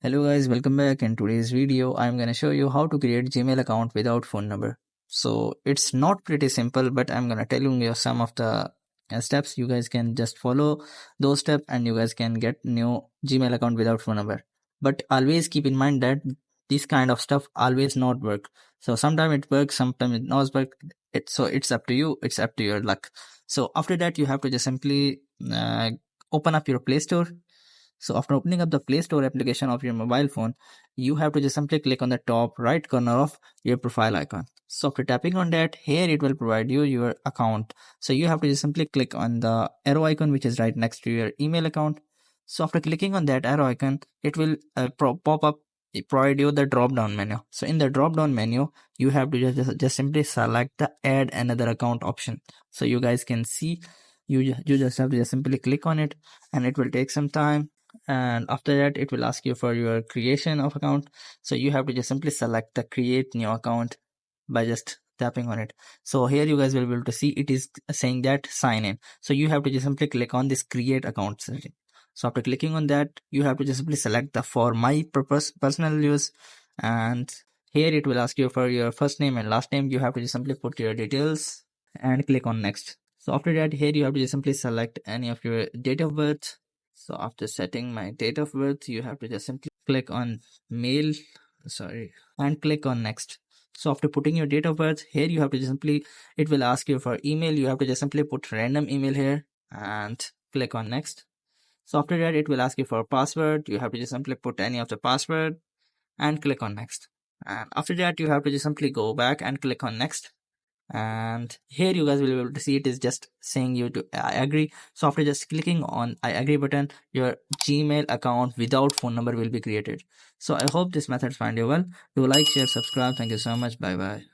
Hello guys, welcome back. In today's video, I'm gonna show you how to create Gmail account without phone number. So it's not pretty simple, but I'm gonna tell you some of the steps. You guys can just follow those steps and you guys can get new Gmail account without phone number. But always keep in mind that this kind of stuff always not work. So sometimes it works, sometimes it not work. It's up to you. It's up to your luck. So after that, you have to just simply open up your Play Store. So after opening up the Play Store application of your mobile phone, you have to just simply click on the top right corner of your profile icon. So after tapping on that, here it will provide you your account. So you have to just simply click on the arrow icon which is right next to your email account. So after clicking on that arrow icon, it will pop up, provide you the drop down menu. So in the drop down menu, you have to just simply select the add another account option. So you guys can see you just have to just simply click on it, and it will take some time, and after that it will ask you for your creation of account. So you have to just simply select the create new account by just tapping on it. So here you guys will be able to see it is saying that sign in. So you have to just simply click on this create account setting. So after clicking on that, you have to just simply select the for my purpose personal use, and here it will ask you for your first name and last name. You have to just simply put your details and click on next. So after that, here you have to just simply select any of your date of birth. So after setting my date of birth, you have to just simply click on mail, and click on next. So after putting your date of birth, here you have to just simply, it will ask you for email. You have to just simply put random email here and click on next. So after that, it will ask you for a password. You have to just simply put any of the password and click on next. And after that, you have to just simply go back and click on next. And here you guys will be able to see it is just saying you to I agree. So after just clicking on I agree button, your Gmail account without phone number will be created. So I hope this method find you well. Do like, share, subscribe. Thank you so much. Bye bye.